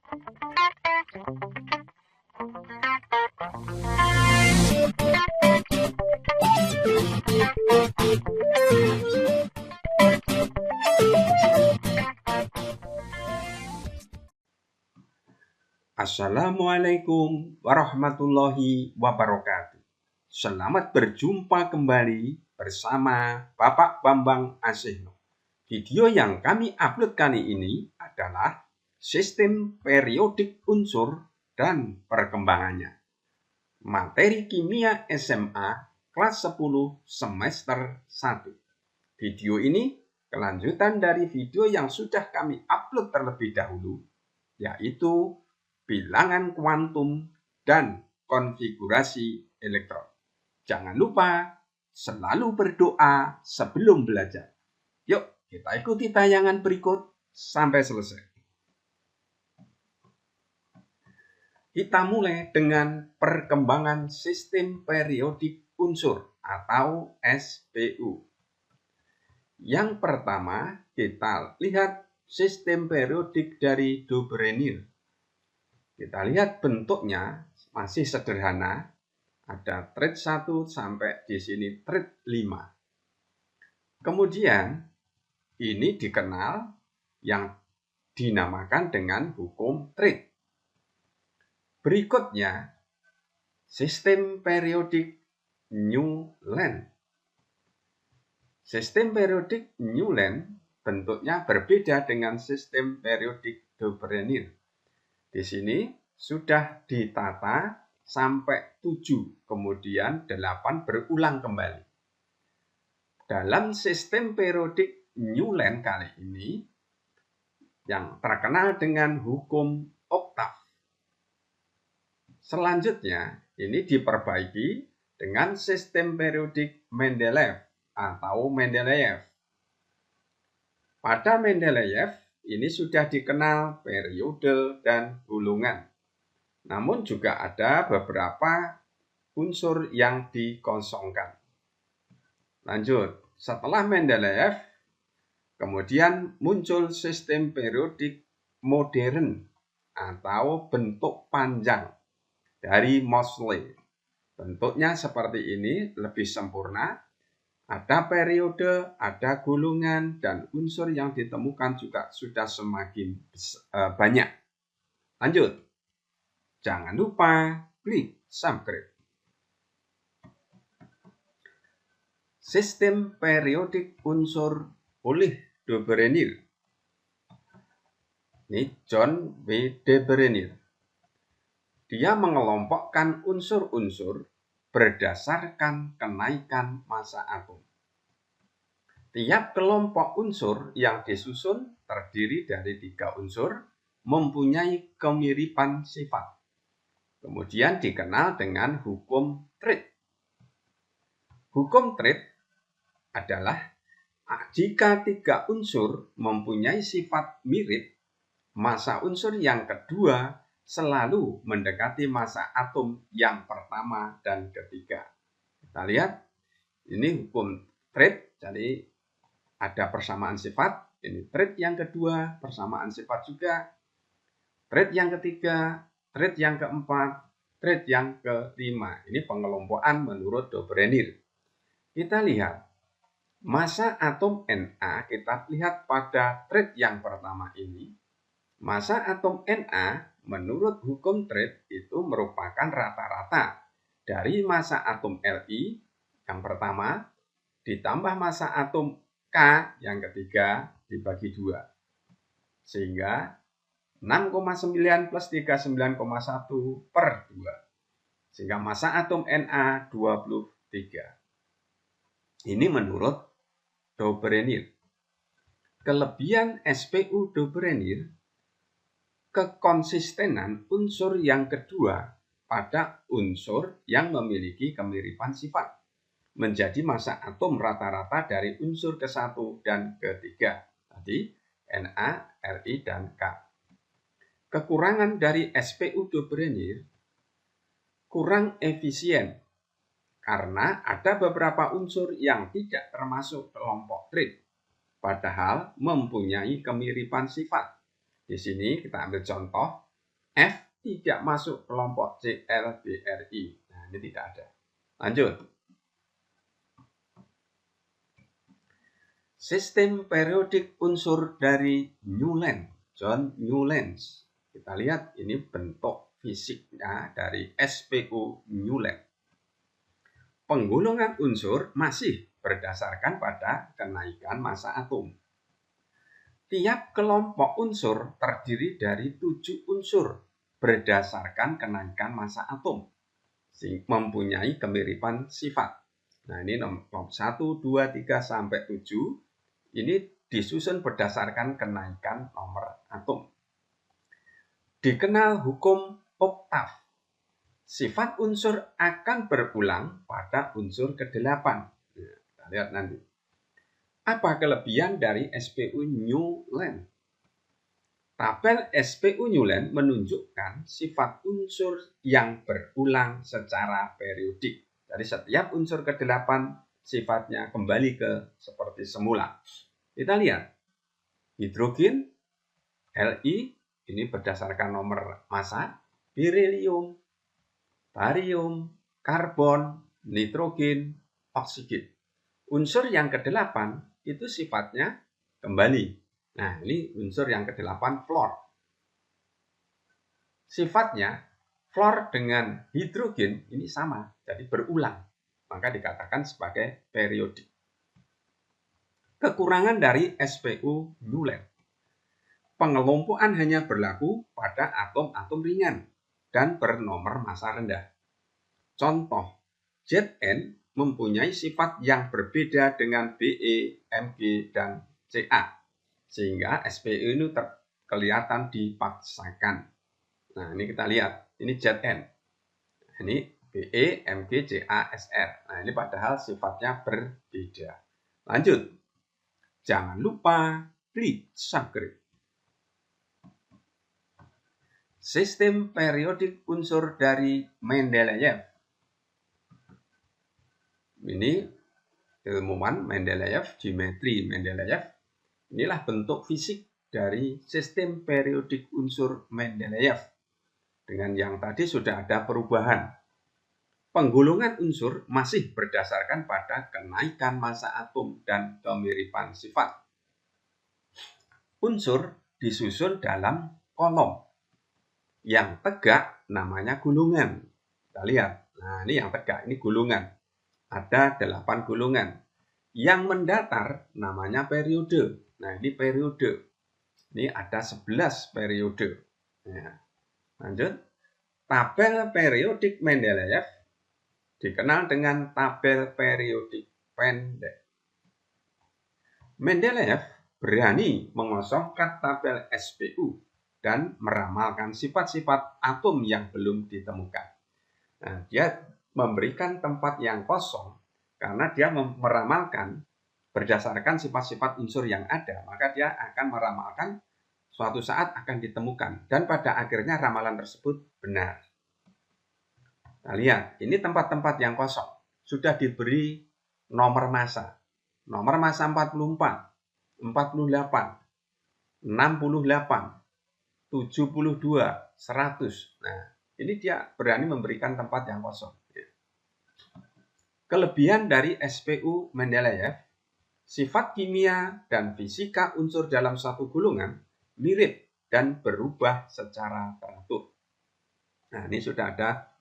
Assalamualaikum warahmatullahi wabarakatuh. Selamat berjumpa kembali bersama Bapak Bambang Asihno. Video yang kami upload kali ini adalah sistem periodik unsur dan perkembangannya. Materi kimia SMA kelas 10 semester 1. Video ini kelanjutan dari video yang sudah kami upload terlebih dahulu, yaitu bilangan kuantum dan konfigurasi elektron. Jangan lupa selalu berdoa sebelum belajar. Yuk, kita ikuti tayangan berikut sampai selesai. Kita mulai dengan perkembangan sistem periodik unsur atau SPU. Yang pertama, kita lihat sistem periodik dari Dobrynin. Kita lihat bentuknya masih sederhana. Ada trait 1 sampai di sini trait 5. Kemudian ini dikenal yang dinamakan dengan hukum trait. Berikutnya sistem periodik Newland. Sistem periodik Newland bentuknya berbeda dengan sistem periodik Dobrynin. Di sini sudah ditata sampai 7, kemudian 8 berulang kembali. Dalam sistem periodik Newland kali ini, yang terkenal dengan hukum oktav. Selanjutnya, ini diperbaiki dengan sistem periodik Mendeleev atau Mendeleev. Pada Mendeleev, ini sudah dikenal periode dan gulungan. Namun juga ada beberapa unsur yang dikosongkan. Lanjut, setelah Mendeleev, kemudian muncul sistem periodik modern atau bentuk panjang dari Moseley. Bentuknya seperti ini, lebih sempurna. Ada periode, ada gulungan, dan unsur yang ditemukan juga sudah semakin banyak. Lanjut. Jangan lupa klik subscribe. Sistem periodik unsur oleh Dobrynin. Ini John W. Dobrynin. Dia mengelompokkan unsur-unsur berdasarkan kenaikan massa atom. Tiap kelompok unsur yang disusun terdiri dari 3 unsur mempunyai kemiripan sifat. Kemudian dikenal dengan hukum trait. Hukum trait adalah jika 3 unsur mempunyai sifat mirip, massa unsur yang kedua selalu mendekati massa atom yang pertama dan ketiga. Kita lihat, ini hukum trait, jadi ada persamaan sifat. Ini trait yang kedua, persamaan sifat juga. Trait yang ketiga, trait yang keempat, trait yang kelima. Ini pengelompokan menurut Dobrynin. Kita lihat, massa atom Na, kita lihat pada trait yang pertama ini. Massa atom Na menurut hukum trait itu merupakan rata-rata dari massa atom Li yang pertama ditambah massa atom K yang ketiga dibagi 2. Sehingga 6,9 plus 39,1 per 2. Sehingga massa atom Na 23. Ini menurut Dobrynin. Kelebihan SPU Dobrynin, kekonsistenan unsur yang kedua pada unsur yang memiliki kemiripan sifat menjadi massa atom rata-rata dari unsur ke-1 dan ke-3. Tadi Na, Li, dan K. Kekurangan dari SPU Dobrynin kurang efisien karena ada beberapa unsur yang tidak termasuk kelompok trait, padahal mempunyai kemiripan sifat. Di sini kita ambil contoh, F tidak masuk kelompok ClBrI. Nah, ini tidak ada. Lanjut. Sistem periodik unsur dari Newland, John Newland. Kita lihat ini bentuk fisiknya dari SPU Newland. Penggolongan unsur masih berdasarkan pada kenaikan massa atom. Tiap kelompok unsur terdiri dari 7 unsur berdasarkan kenaikan massa atom, mempunyai kemiripan sifat. Nah, ini nomor 1, 2, 3, sampai 7. Ini disusun berdasarkan kenaikan nomor atom. Dikenal hukum oktav. Sifat unsur akan berulang pada unsur ke-8. Nah, kita lihat nanti. Apa kelebihan dari SPU Newland? Tabel SPU Newland menunjukkan sifat unsur yang berulang secara periodik. Jadi setiap unsur ke-8 sifatnya kembali ke seperti semula. Kita lihat. Hidrogen, Li, ini berdasarkan nomor massa. Berilium, barium, karbon, nitrogen, oksigen. Unsur yang ke-8 itu sifatnya kembali. Nah, ini unsur yang ke-8, fluor. Sifatnya fluor dengan hidrogen ini sama, jadi berulang. Maka dikatakan sebagai periodik. Kekurangan dari SPU Newland. Pengelompokan hanya berlaku pada atom-atom ringan dan bernomor massa rendah. Contoh, Zn mempunyai sifat yang berbeda dengan Be, Mg, dan Ca. Sehingga SPU ini kelihatan dipaksakan. Nah, ini kita lihat. Ini Zn. Ini Be, Mg, Ca, Sr. Nah, ini padahal sifatnya berbeda. Lanjut. Jangan lupa klik subscribe. Sistem periodik unsur dari Mendeleev. Ini ilmuwan Mendeleev, geometri Mendeleev. Inilah bentuk fisik dari sistem periodik unsur Mendeleev. Dengan yang tadi sudah ada perubahan. Penggolongan unsur masih berdasarkan pada kenaikan massa atom dan kemiripan sifat. Unsur disusun dalam kolom. Yang tegak namanya gulungan. Kita lihat. Nah, ini yang tegak, ini gulungan. Ada 8 gulungan. Yang mendatar namanya periode. Nah, ini periode. Ini ada 11 periode. Nah, lanjut. Tabel periodik Mendeleev dikenal dengan tabel periodik pendek. Mendeleev berani mengosongkan tabel SPU dan meramalkan sifat-sifat atom yang belum ditemukan. Nah, dia memberikan tempat yang kosong karena dia meramalkan berdasarkan sifat-sifat unsur yang ada, maka dia akan meramalkan suatu saat akan ditemukan dan pada akhirnya ramalan tersebut benar. Nah, lihat, ini tempat-tempat yang kosong sudah diberi nomor massa. Nomor massa 44, 48, 68, 72, 100. Nah, ini dia berani memberikan tempat yang kosong. Kelebihan dari SPU Mendeleev, sifat kimia dan fisika unsur dalam satu gulungan mirip dan berubah secara teratur. Nah, ini sudah ada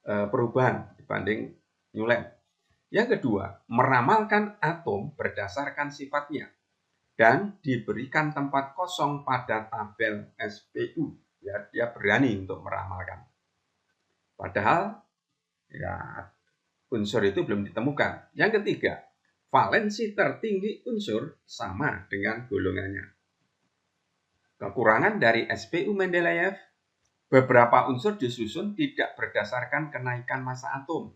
perubahan dibanding Newland. Yang kedua, meramalkan atom berdasarkan sifatnya dan diberikan tempat kosong pada tabel SPU. Ya, dia berani untuk meramalkan. Padahal ya unsur itu belum ditemukan. Yang ketiga, valensi tertinggi unsur sama dengan golongannya. Kekurangan dari SPU Mendeleev, beberapa unsur disusun tidak berdasarkan kenaikan massa atom.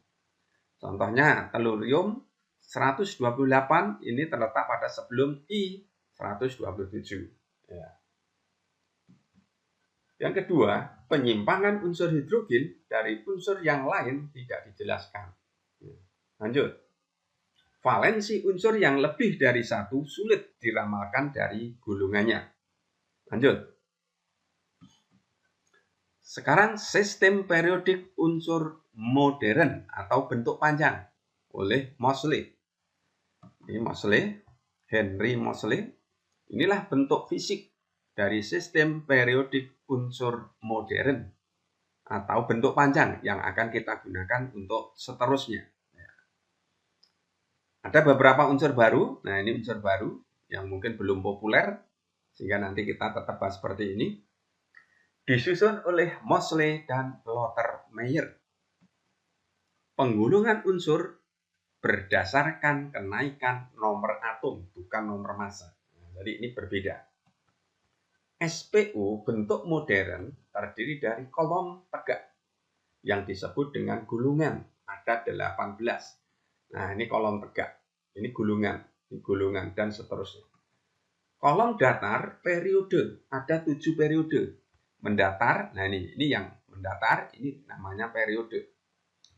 Contohnya, telurium 128 ini terletak pada sebelum I127. Ya. Yang kedua, penyimpangan unsur hidrogen dari unsur yang lain tidak dijelaskan. Lanjut. Valensi unsur yang lebih dari satu sulit diramalkan dari gulungannya. Lanjut. Sekarang sistem periodik unsur modern atau bentuk panjang oleh Moseley. Ini Moseley, Henry Moseley. Inilah bentuk fisik dari sistem periodik unsur modern atau bentuk panjang yang akan kita gunakan untuk seterusnya. Ada beberapa unsur baru. Nah, ini unsur baru yang mungkin belum populer, sehingga nanti kita tetap bahas seperti ini. Disusun oleh Moseley dan Lothar Meyer. Penggulungan unsur berdasarkan kenaikan nomor atom, bukan nomor massa. Nah, jadi ini berbeda. SPU bentuk modern terdiri dari kolom tegak yang disebut dengan gulungan. Ada 18. Nah, ini kolom tegak, ini gulungan dan seterusnya. Kolom datar periode, ada 7 periode. Mendatar, nah ini yang mendatar, ini namanya periode.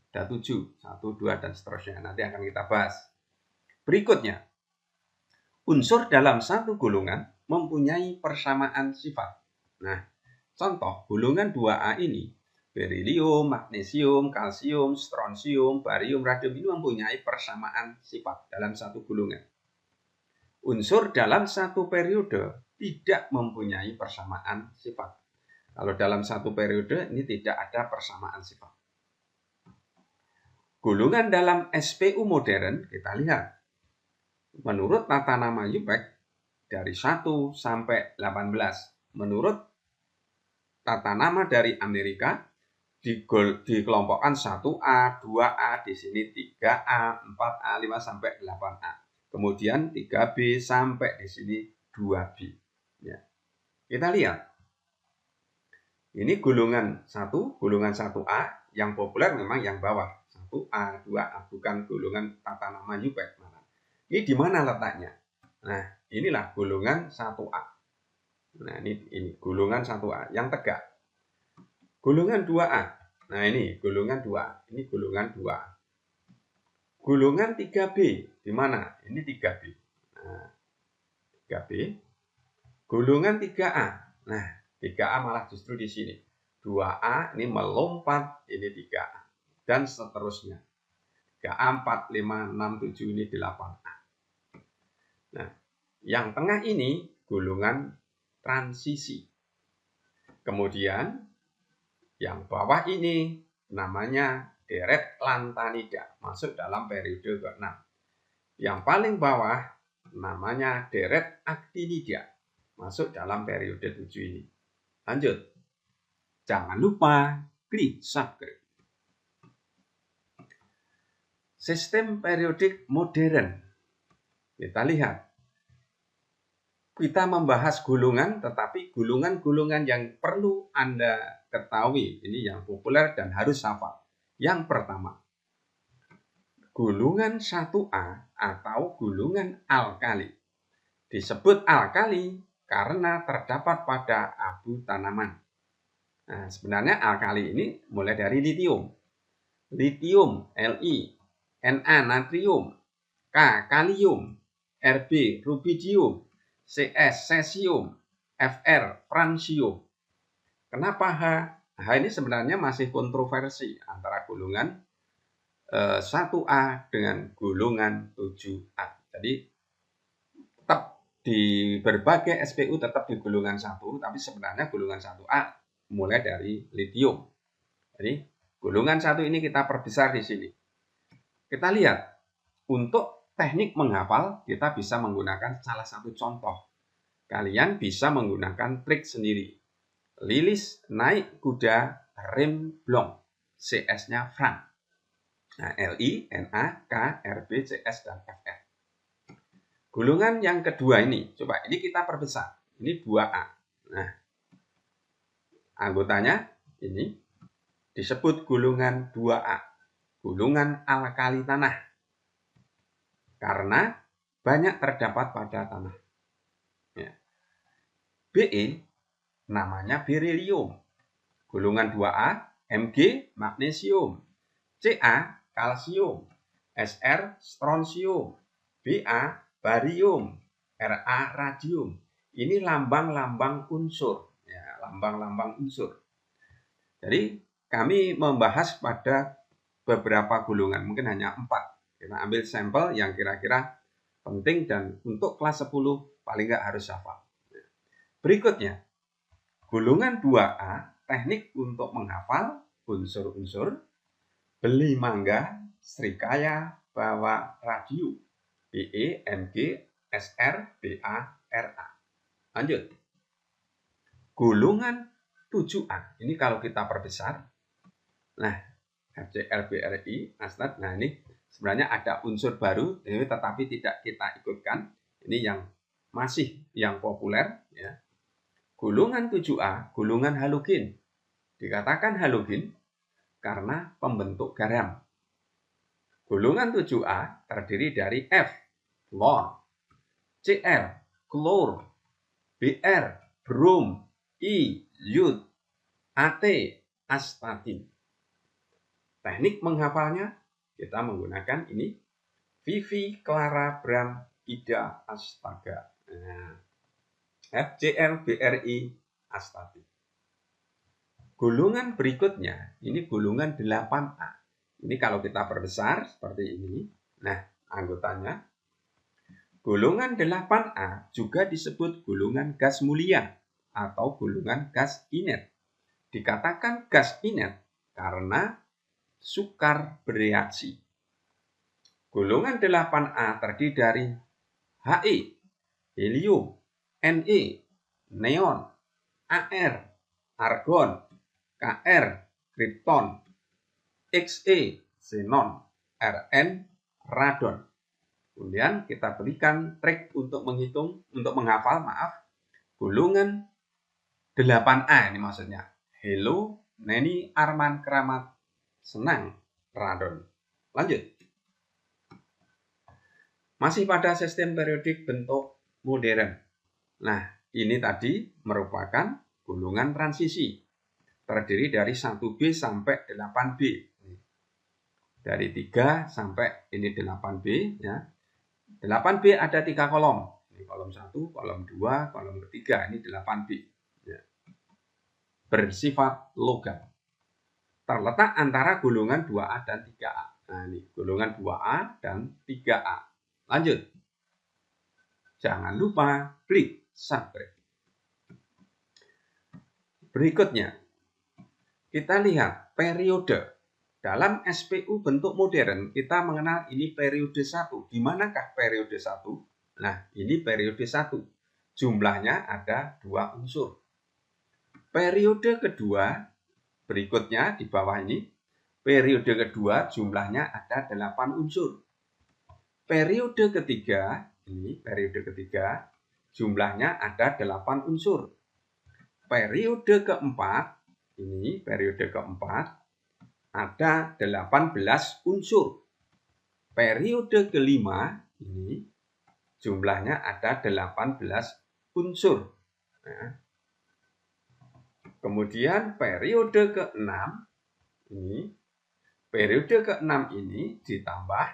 Ada 7, 1, 2, dan seterusnya. Nanti akan kita bahas. Berikutnya, unsur dalam satu gulungan mempunyai persamaan sifat. Nah, contoh gulungan 2A ini, berilium, magnesium, kalsium, strontium, barium, radium ini mempunyai persamaan sifat dalam satu gulungan. Unsur dalam satu periode tidak mempunyai persamaan sifat. Kalau dalam satu periode ini tidak ada persamaan sifat. Gulungan dalam SPU modern kita lihat. Menurut tata nama Yubeck dari 1 sampai 18. Menurut tata nama dari Amerika dikelompokkan 1A, 2A, di sini 3A, 4A, 5 sampai 8A. Kemudian 3B sampai di sini 2B. Ya. Kita lihat. Ini gulungan 1, gulungan 1A, yang populer memang yang bawah. 1A, 2A, bukan gulungan tata nama Yubeck. Ini di mana letaknya? Nah, inilah gulungan 1A. Nah, ini gulungan 1A yang tegak. Gulungan 2A. Nah, ini gulungan 2A. Ini gulungan 2A. Gulungan 3B. Di mana? Ini 3B. Nah, 3B. Gulungan 3A. Nah, 3A malah justru di sini. 2A ini melompat, ini 3A. Dan seterusnya. 3A, 4, 5, 6, 7, ini 8A. Nah, yang tengah ini gulungan transisi. Kemudian, yang bawah ini namanya deret lantanida, masuk dalam periode ke-6. Yang paling bawah namanya deret actinida, masuk dalam periode 7 ini. Lanjut. Jangan lupa klik subscribe. Sistem periodik modern. Kita lihat. Kita membahas gulungan, tetapi gulungan-gulungan yang perlu Anda ketahui. Ini yang populer dan harus hafal. Yang pertama, gulungan 1A atau gulungan alkali. Disebut alkali karena terdapat pada abu tanaman. Nah, sebenarnya alkali ini mulai dari litium. Litium, Li, Na, natrium, K, kalium, Rb, rubidium, Cs, cesium, Fr, francium. Kenapa H? H ini sebenarnya masih kontroversi antara gulungan 1A dengan gulungan 7A. Jadi tetap di berbagai SPU tetap di gulungan 1, tapi sebenarnya gulungan 1A mulai dari litium. Jadi gulungan 1 ini kita perbesar di sini. Kita lihat, untuk teknik menghafal kita bisa menggunakan salah satu contoh. Kalian bisa menggunakan trik sendiri. Lilis naik kuda rem blong. CS-nya Frank. Nah, Li, Na, K, Rb, Cs, dan Fr. Gulungan yang kedua ini, coba ini kita perbesar. Ini 2A. Nah, anggotanya ini disebut gulungan 2A. Gulungan alkali tanah. Karena banyak terdapat pada tanah. Ya. Be namanya berilium. Gulungan 2A, Mg magnesium, Ca kalsium, Sr strontium, Ba barium, Ra radium. Ini lambang-lambang unsur, ya, lambang-lambang unsur. Jadi kami membahas pada beberapa gulungan, mungkin hanya 4. Kita ambil sampel yang kira-kira penting dan untuk kelas 10 paling nggak harus hafal. Berikutnya, gulungan 2A, teknik untuk menghafal unsur-unsur beli mangga, srikaya, bawa radio, BEMG, SR, BARA. Lanjut. Gulungan 7A, ini kalau kita perbesar, nah FCL-BRI, Astat, nah ini sebenarnya ada unsur baru, ini tetapi tidak kita ikutkan, ini yang masih yang populer, ya. Gulungan 7A, gulungan halogen. Dikatakan halogen karena pembentuk garam. Gulungan 7A terdiri dari F, fluor, Cl, klor, Br, brom, I, iod, At, astatin. Teknik menghafalnya kita menggunakan ini Vivi, Clara, Bram, Ida, Astaga. Nah, FCL, BRI, astatin. Gulungan berikutnya, ini gulungan 8A. Ini kalau kita perbesar seperti ini. Nah, anggotanya. Gulungan 8A juga disebut gulungan gas mulia atau gulungan gas inert. Dikatakan gas inert karena sukar bereaksi. Gulungan 8A terdiri dari He, helium, Ne, neon, Ar, argon, Kr, krypton, Xe, xenon, Rn, radon. Kemudian kita berikan trik untuk menghafal, gulungan 8A ini maksudnya. Hello, Neni, Arman, Keramat, senang, radon. Lanjut. Masih pada sistem periodik bentuk modern. Nah, ini tadi merupakan gulungan transisi. Terdiri dari 1B sampai 8B. Dari 3 sampai ini 8B, ya. 8B ada 3 kolom. Ini kolom 1, kolom 2, kolom ketiga. Ini 8B. Ya. Bersifat logam. Terletak antara gulungan 2A dan 3A. Nah, ini gulungan 2A dan 3A. Lanjut. Jangan lupa klik subscribe. Berikutnya, kita lihat periode. Dalam SPU bentuk modern, kita mengenal ini periode 1. Di manakah periode 1? Nah, ini periode 1. Jumlahnya ada 2 unsur. Periode kedua, berikutnya di bawah ini, periode kedua jumlahnya ada 8 unsur. Periode ketiga, ini periode ketiga, jumlahnya ada 8 unsur. Periode keempat, ini periode keempat, ada 18 unsur. Periode kelima, ini jumlahnya ada 18 unsur. Nah, kemudian periode ke-6, ini periode ke-6 ini ditambah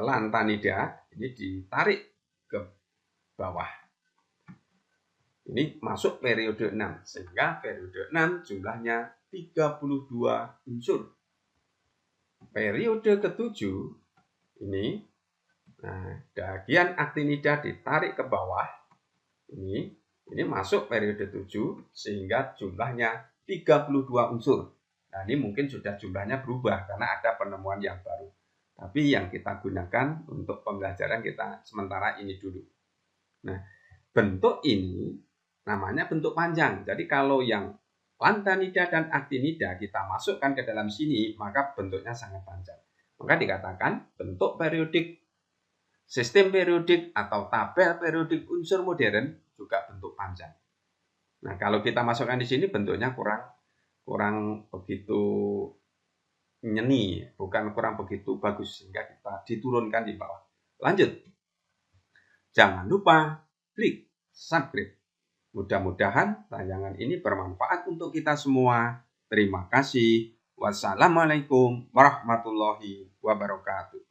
lantanida, ini ditarik ke bawah. Ini masuk periode 6, sehingga periode 6 jumlahnya 32 unsur. Periode ke-7 ini, nah, bagian aktinida ditarik ke bawah. Ini masuk periode 7 sehingga jumlahnya 32 unsur. Nah, ini mungkin sudah jumlahnya berubah karena ada penemuan yang baru. Tapi yang kita gunakan untuk pembelajaran kita sementara ini dulu. Nah, bentuk ini namanya bentuk panjang. Jadi kalau yang lantanida dan aktinida kita masukkan ke dalam sini, maka bentuknya sangat panjang. Maka dikatakan bentuk periodik, sistem periodik atau tabel periodik unsur modern juga bentuk panjang. Nah, kalau kita masukkan di sini bentuknya kurang begitu nyeni, bukan kurang begitu bagus, sehingga kita diturunkan di bawah. Lanjut. Jangan lupa klik subscribe. Mudah-mudahan tayangan ini bermanfaat untuk kita semua. Terima kasih. Wassalamualaikum warahmatullahi wabarakatuh.